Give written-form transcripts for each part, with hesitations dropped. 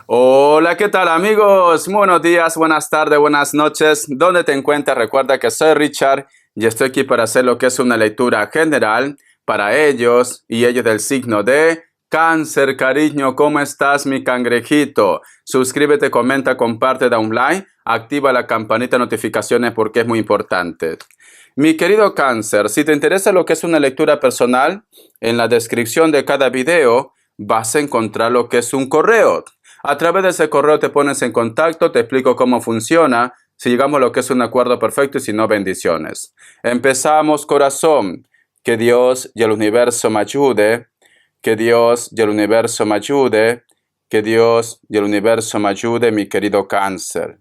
Hola, ¿qué tal amigos? Buenos días, buenas tardes, buenas noches. ¿Dónde te encuentras? Recuerda que soy Richard y estoy aquí para hacer lo que es una lectura general para ellos y ellos del signo de Cáncer. Cariño, ¿cómo estás, mi cangrejito? Suscríbete, comenta, comparte, da un like, activa la campanita de notificaciones porque es muy importante. Mi querido Cáncer, si te interesa lo que es una lectura personal, en la descripción de cada video vas a encontrar lo que es un correo. A través de ese correo te pones en contacto, te explico cómo funciona, si llegamos a lo que es un acuerdo perfecto y si no, bendiciones. Empezamos, corazón. Que Dios y el universo me ayude, que Dios y el universo me ayude, que Dios y el universo me ayude, mi querido Cáncer.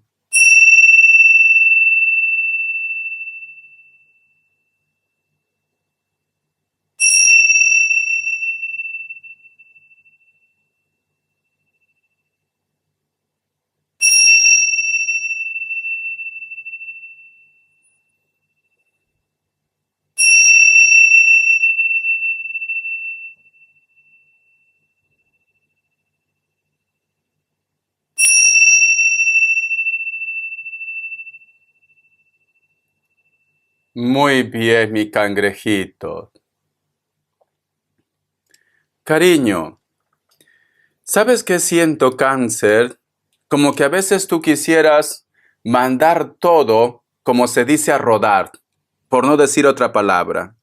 Muy bien, mi cangrejito. Cariño, ¿sabes qué siento, Cáncer? Como que a veces tú quisieras mandar todo, como se dice, a rodar, por no decir otra palabra.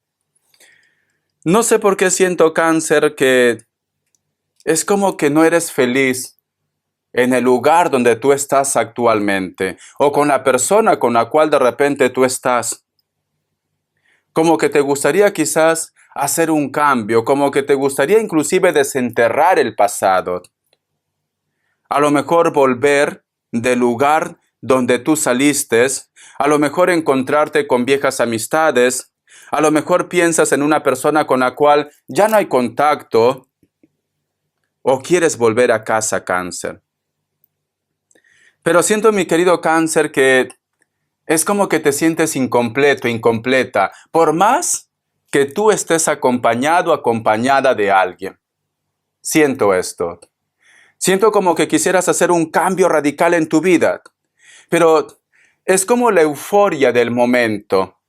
No sé por qué siento, Cáncer, que es como que no eres feliz en el lugar donde tú estás actualmente, o con la persona con la cual de repente tú estás. Como que te gustaría quizás hacer un cambio, como que te gustaría inclusive desenterrar el pasado. A lo mejor volver del lugar donde tú saliste, a lo mejor encontrarte con viejas amistades, a lo mejor piensas en una persona con la cual ya no hay contacto, o quieres volver a casa, Cáncer. Pero siento, mi querido Cáncer, que es como que te sientes incompleto, incompleta, por más que tú estés acompañado, acompañada de alguien. Siento esto. Siento como que quisieras hacer un cambio radical en tu vida, pero es como la euforia del momento.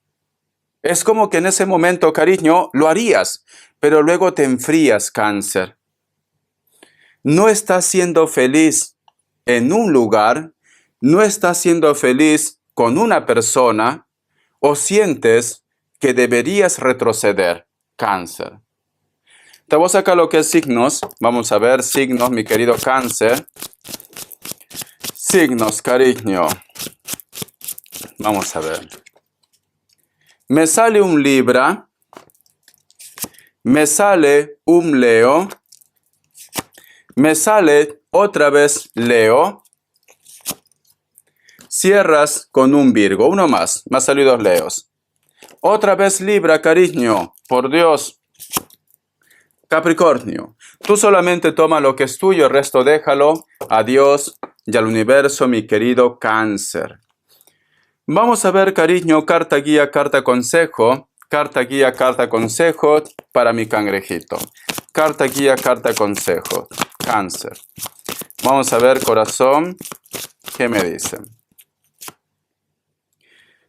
Es como que en ese momento, cariño, lo harías, pero luego te enfrías, Cáncer. No estás siendo feliz en un lugar, no estás siendo feliz con una persona, o sientes que deberías retroceder, Cáncer. Te voy a sacar lo que es signos. Vamos a ver signos, mi querido Cáncer. Signos, cariño. Vamos a ver. Me sale un Libra. Me sale un Leo. Me sale otra vez Leo. Cierras con un Virgo. Uno más. Me han salido dos Leos. Otra vez Libra, cariño. Por Dios. Capricornio. Tú solamente toma lo que es tuyo, el resto déjalo a Dios y al universo, mi querido Cáncer. Vamos a ver, cariño, carta guía, carta consejo. Carta guía, carta consejo para mi cangrejito. Carta guía, carta consejo. Cáncer. Vamos a ver, corazón, ¿qué me dicen?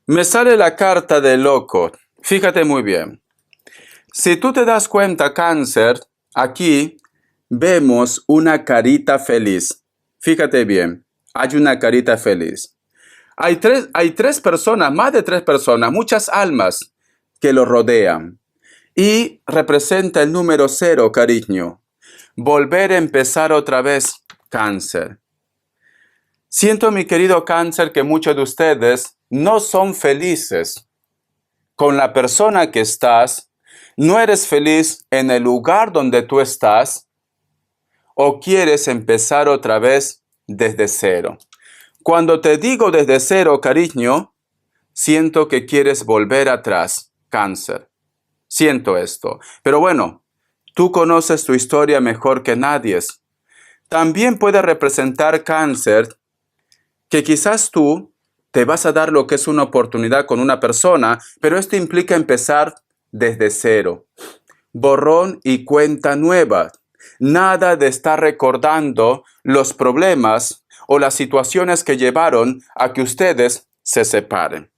Me sale la carta de loco. Fíjate muy bien. Si tú te das cuenta, Cáncer, aquí vemos una carita feliz. Fíjate bien, hay una carita feliz. Hay tres personas, más de tres personas, muchas almas que lo rodean. Y representa el número 0, cariño. Volver a empezar otra vez, Cáncer. Siento, mi querido Cáncer, que muchos de ustedes no son felices con la persona que estás. No eres feliz en el lugar donde tú estás, o quieres empezar otra vez desde cero. Cuando te digo desde cero, cariño, siento que quieres volver atrás, Cáncer. Siento esto. Pero bueno, tú conoces tu historia mejor que nadie. También puede representar, Cáncer, que quizás tú te vas a dar lo que es una oportunidad con una persona, pero esto implica empezar desde cero. Borrón y cuenta nueva. Nada de estar recordando los problemas o las situaciones que llevaron a que ustedes se separen.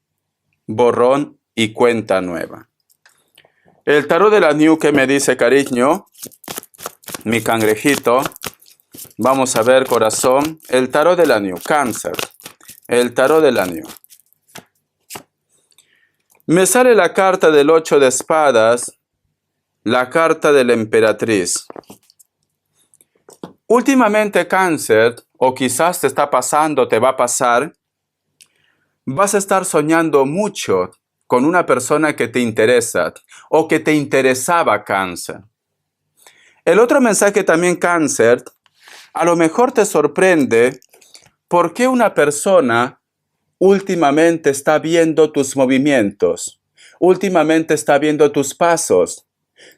Borrón y cuenta nueva. El tarot de la New, que me dice, cariño, mi cangrejito. Vamos a ver, corazón, el tarot de la New, Cáncer. El tarot de la New. Me sale la carta del 8 de espadas, la carta de la emperatriz. Últimamente, Cáncer, o quizás te está pasando, te va a pasar, vas a estar soñando mucho con una persona que te interesa o que te interesaba, Cáncer. El otro mensaje también, Cáncer, a lo mejor te sorprende por qué una persona últimamente está viendo tus movimientos, últimamente está viendo tus pasos.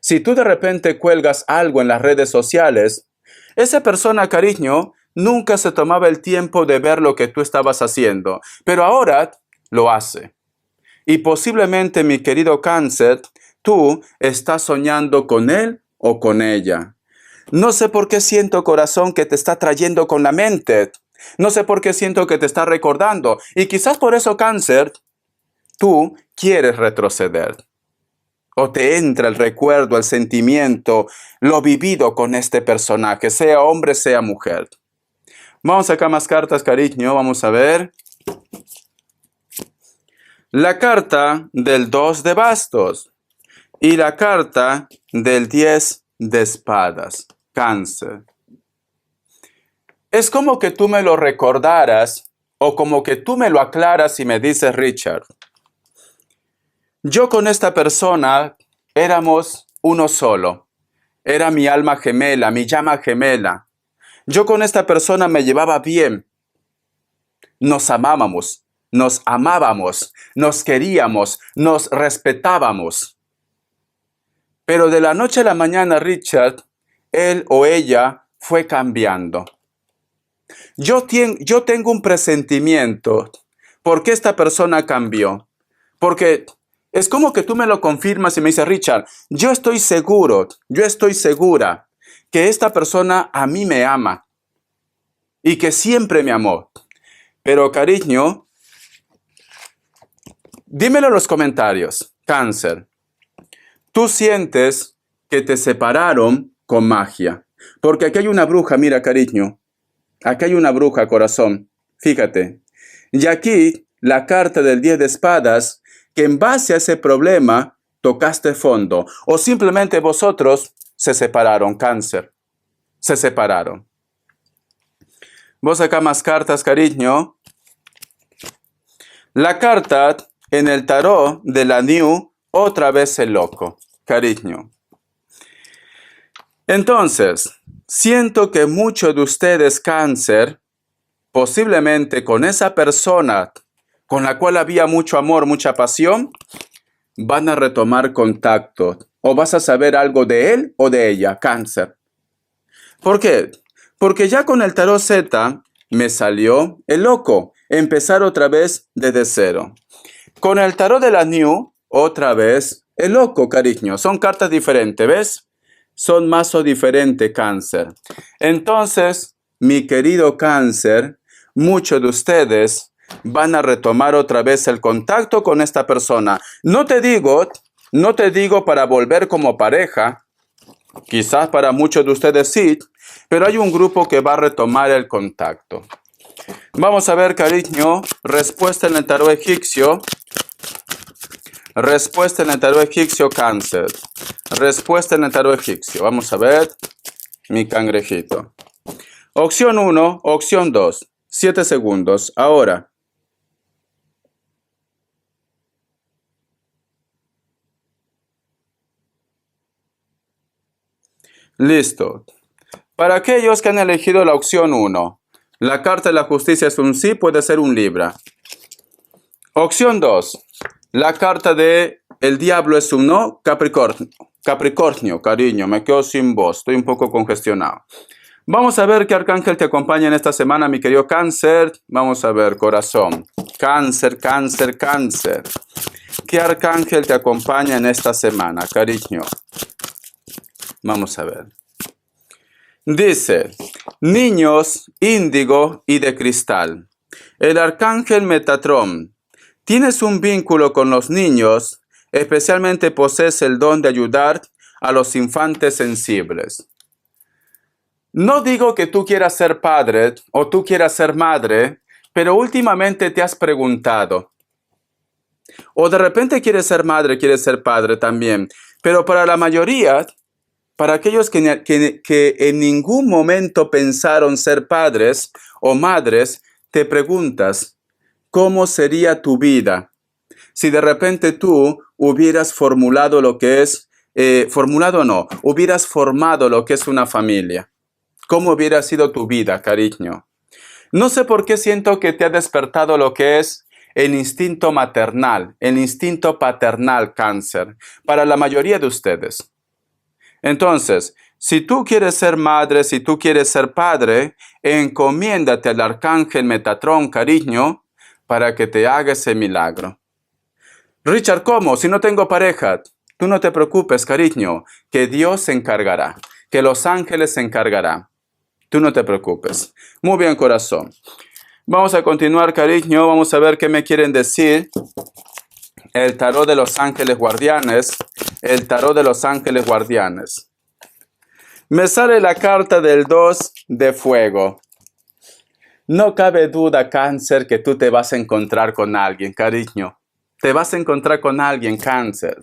Si tú de repente cuelgas algo en las redes sociales, esa persona, cariño, nunca se tomaba el tiempo de ver lo que tú estabas haciendo, pero ahora lo hace. Y posiblemente, mi querido Cáncer, tú estás soñando con él o con ella. No sé por qué siento, corazón, que te está trayendo con la mente. No sé por qué siento que te está recordando. Y quizás por eso, Cáncer, tú quieres retroceder. O te entra el recuerdo, el sentimiento, lo vivido con este personaje, sea hombre, sea mujer. Vamos a sacar más cartas, cariño. Vamos a ver. La carta del 2 de bastos y la carta del 10 de espadas. Cáncer. Es como que tú me lo recordaras o como que tú me lo aclaras y me dices, Richard, yo con esta persona éramos uno solo. Era mi alma gemela, mi llama gemela. Yo con esta persona me llevaba bien. Nos amábamos, nos queríamos, nos respetábamos. Pero de la noche a la mañana, Richard, él o ella fue cambiando. Yo tengo un presentimiento. ¿Por qué esta persona cambió? Porque es como que tú me lo confirmas y me dices, Richard, yo estoy seguro, yo estoy segura que esta persona a mí me ama y que siempre me amó. Pero, cariño, dímelo en los comentarios, Cáncer. Tú sientes que te separaron con magia. Porque aquí hay una bruja, mira, cariño. Aquí hay una bruja, corazón. Fíjate. Y aquí la carta del 10 de espadas, que en base a ese problema tocaste fondo. O simplemente vosotros se separaron, Cáncer. Se separaron. Vos acá más cartas, cariño. La carta en el tarot de la New, otra vez el loco, cariño. Entonces, siento que muchos de ustedes, Cáncer, posiblemente con esa persona con la cual había mucho amor, mucha pasión, van a retomar contacto. O vas a saber algo de él o de ella, Cáncer. ¿Por qué? Porque ya con el tarot Z me salió el loco. Empezar otra vez desde cero. Con el tarot de la New, otra vez el loco, cariño. Son cartas diferentes, ¿ves? Son mazos diferentes, Cáncer. Entonces, mi querido Cáncer, muchos de ustedes van a retomar otra vez el contacto con esta persona. No te digo para volver como pareja. Quizás para muchos de ustedes sí, pero hay un grupo que va a retomar el contacto. Vamos a ver, cariño, respuesta en el tarot egipcio. Respuesta en el tarot egipcio, Cáncer. Respuesta en el tarot egipcio. Vamos a ver, mi cangrejito. Opción 1, opción 2. 7 segundos. Ahora. Listo. Para aquellos que han elegido la opción 1, la carta de la justicia es un sí, puede ser un Libra. Opción 2, la carta de el diablo es un no, Capricornio. Capricornio, cariño, me quedo sin voz, estoy un poco congestionado. Vamos a ver qué arcángel te acompaña en esta semana, mi querido Cáncer. Vamos a ver, corazón. Cáncer, Cáncer, Cáncer. ¿Qué arcángel te acompaña en esta semana, cariño? Vamos a ver. Dice, niños índigo y de cristal. El arcángel Metatrón, tienes un vínculo con los niños, especialmente posees el don de ayudar a los infantes sensibles. No digo que tú quieras ser padre o tú quieras ser madre, pero últimamente te has preguntado, o de repente quieres ser madre, quieres ser padre también, pero para la mayoría, para aquellos que en ningún momento pensaron ser padres o madres, te preguntas, ¿cómo sería tu vida si de repente tú hubieras formulado lo que es, hubieras formado lo que es una familia? ¿Cómo hubiera sido tu vida, cariño? No sé por qué siento que te ha despertado lo que es el instinto maternal, el instinto paternal, Cáncer, para la mayoría de ustedes. Entonces, si tú quieres ser madre, si tú quieres ser padre, encomiéndate al arcángel Metatrón, cariño, para que te haga ese milagro. Richard, ¿cómo? Si no tengo pareja. Tú no te preocupes, cariño, que Dios se encargará, que los ángeles se encargarán. Tú no te preocupes. Muy bien, corazón. Vamos a continuar, cariño. Vamos a ver qué me quieren decir. El tarot de los ángeles guardianes. El tarot de los ángeles guardianes. Me sale la carta del 2 de fuego. No cabe duda, Cáncer, que tú te vas a encontrar con alguien, cariño. Te vas a encontrar con alguien, Cáncer.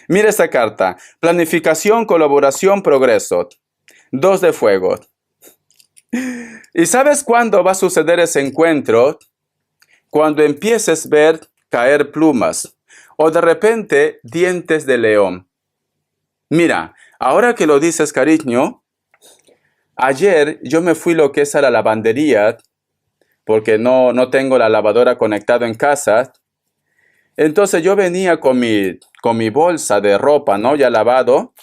Mira esta carta. Planificación, colaboración, progreso. 2 de fuego. ¿Y sabes cuándo va a suceder ese encuentro? Cuando empieces a ver caer plumas o de repente dientes de león. Mira, ahora que lo dices, cariño, ayer yo me fui lo que es a la lavandería porque no tengo la lavadora conectada en casa. Entonces yo venía con mi bolsa de ropa, ¿no? Ya lavado.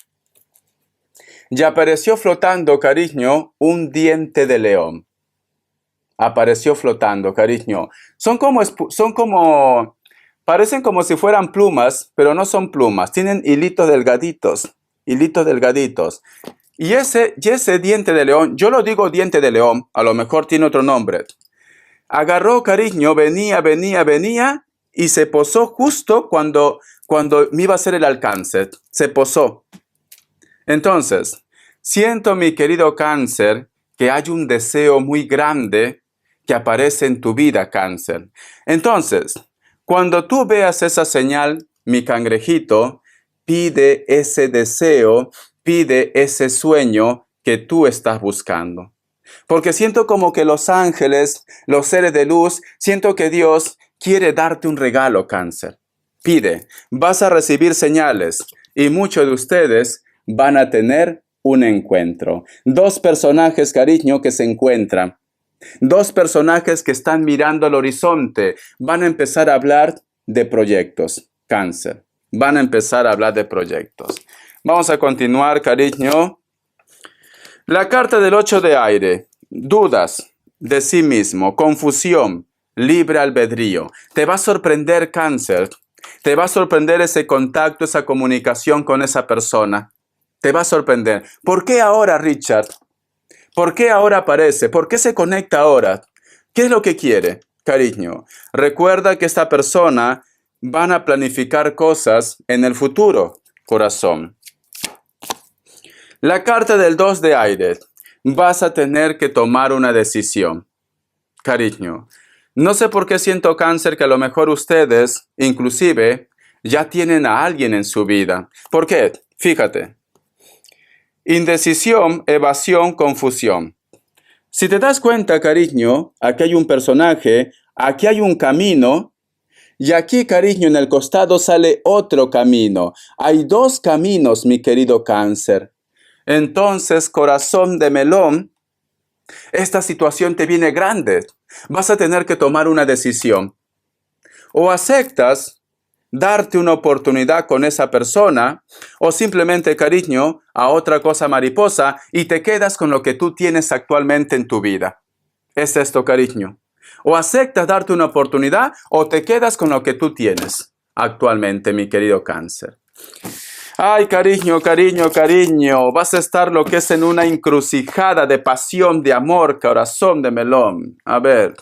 Y apareció flotando, cariño, un diente de león. Apareció flotando, cariño. Parecen como si fueran plumas, pero no son plumas. Tienen hilitos delgaditos. Hilitos delgaditos. Y ese diente de león, yo lo digo diente de león, a lo mejor tiene otro nombre. Agarró, cariño, venía y se posó justo cuando me iba a hacer el alcance. Se posó. Entonces, siento, mi querido Cáncer, que hay un deseo muy grande que aparece en tu vida, Cáncer. Entonces, cuando tú veas esa señal, mi cangrejito, pide ese deseo, pide ese sueño que tú estás buscando. Porque siento como que los ángeles, los seres de luz, siento que Dios quiere darte un regalo, Cáncer. Pide, vas a recibir señales y muchos de ustedes van a tener un encuentro. 2 personajes, cariño, que se encuentran. 2 personajes que están mirando al horizonte. Van a empezar a hablar de proyectos, Cáncer. Van a empezar a hablar de proyectos. Vamos a continuar, cariño. La carta del 8 de aire. Dudas de sí mismo, confusión, libre albedrío. Te va a sorprender, Cáncer. Te va a sorprender ese contacto, esa comunicación con esa persona. Te va a sorprender. ¿Por qué ahora, Richard? ¿Por qué ahora aparece? ¿Por qué se conecta ahora? ¿Qué es lo que quiere, cariño? Recuerda que esta persona van a planificar cosas en el futuro, corazón. La carta del 2 de aire. Vas a tener que tomar una decisión, cariño. No sé por qué siento, Cáncer, que a lo mejor ustedes, inclusive, ya tienen a alguien en su vida. ¿Por qué? Fíjate. Indecisión, evasión, confusión. Si te das cuenta, cariño, aquí hay un personaje, aquí hay un camino, y aquí, cariño, en el costado sale otro camino. Hay 2 caminos, mi querido Cáncer. Entonces, corazón de melón, esta situación te viene grande. Vas a tener que tomar una decisión. O aceptas darte una oportunidad con esa persona, o simplemente, cariño, a otra cosa mariposa y te quedas con lo que tú tienes actualmente en tu vida. Es esto, cariño. O aceptas darte una oportunidad o te quedas con lo que tú tienes actualmente, mi querido Cáncer. Ay, cariño, cariño, cariño, vas a estar lo que es en una encrucijada de pasión, de amor, corazón de melón. A ver,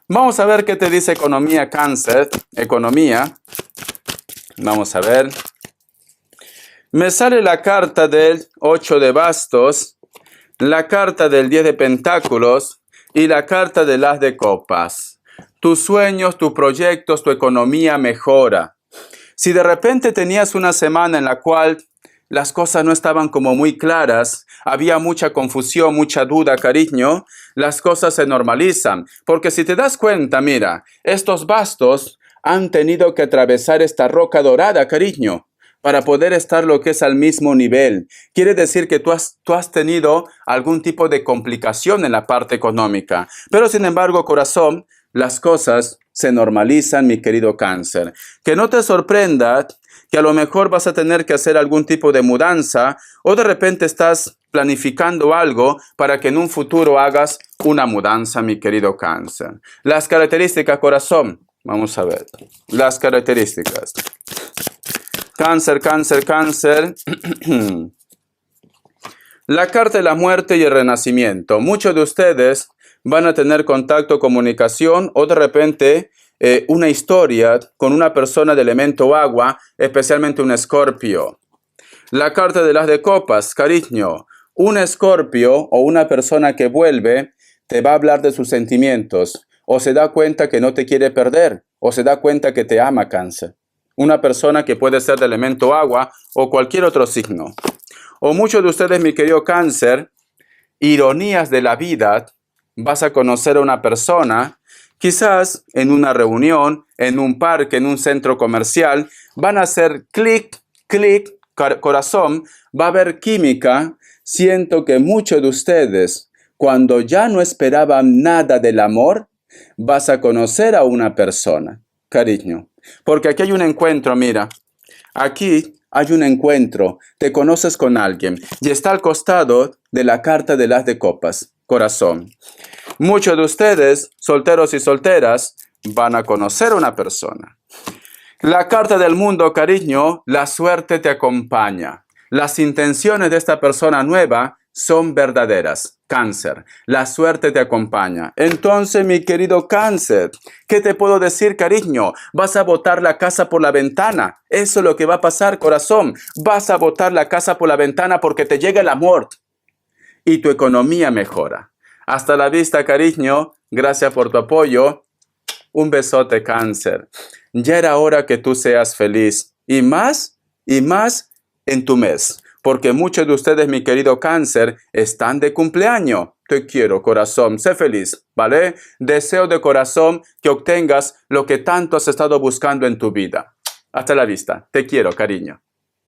vamos a ver qué te dice economía, cáncer, economía. Vamos a ver. Me sale la carta del 8 de bastos, la carta del 10 de pentáculos y la carta del as de copas. Tus sueños, tus proyectos, tu economía mejora. Si de repente tenías una semana en la cual las cosas no estaban como muy claras, había mucha confusión, mucha duda, cariño, las cosas se normalizan. Porque si te das cuenta, mira, estos bastos han tenido que atravesar esta roca dorada, cariño, para poder estar lo que es al mismo nivel. Quiere decir que tú has tenido algún tipo de complicación en la parte económica. Pero sin embargo, corazón, las cosas se normalizan, mi querido cáncer. Que no te sorprenda que a lo mejor vas a tener que hacer algún tipo de mudanza o de repente estás planificando algo para que en un futuro hagas una mudanza, mi querido cáncer. Las características, corazón. Vamos a ver. Las características. Cáncer, cáncer, cáncer. La carta de la muerte y el renacimiento. Muchos de ustedes van a tener contacto, comunicación o de repente una historia con una persona de elemento agua, especialmente un escorpio. La carta de las de copas, cariño. Un escorpio o una persona que vuelve te va a hablar de sus sentimientos o se da cuenta que no te quiere perder o se da cuenta que te ama, cáncer. Una persona que puede ser de elemento agua o cualquier otro signo. O muchos de ustedes, mi querido cáncer, ironías de la vida, vas a conocer a una persona, quizás en una reunión, en un parque, en un centro comercial, van a hacer clic, clic, corazón, va a haber química. Siento que muchos de ustedes, cuando ya no esperaban nada del amor, vas a conocer a una persona, cariño. Porque aquí hay un encuentro, mira, aquí hay un encuentro, te conoces con alguien y está al costado de la carta de las de copas, corazón. Muchos de ustedes, solteros y solteras, van a conocer a una persona. La carta del mundo, cariño, la suerte te acompaña. Las intenciones de esta persona nueva son verdaderas. Cáncer, la suerte te acompaña. Entonces, mi querido cáncer, ¿qué te puedo decir, cariño? Vas a botar la casa por la ventana. Eso es lo que va a pasar, corazón. Vas a botar la casa por la ventana porque te llega el amor y tu economía mejora. Hasta la vista, cariño. Gracias por tu apoyo. Un besote, cáncer. Ya era hora que tú seas feliz. Y más en tu mes. Porque muchos de ustedes, mi querido cáncer, están de cumpleaños. Te quiero, corazón. Sé feliz, ¿vale? Deseo de corazón que obtengas lo que tanto has estado buscando en tu vida. Hasta la vista. Te quiero, cariño.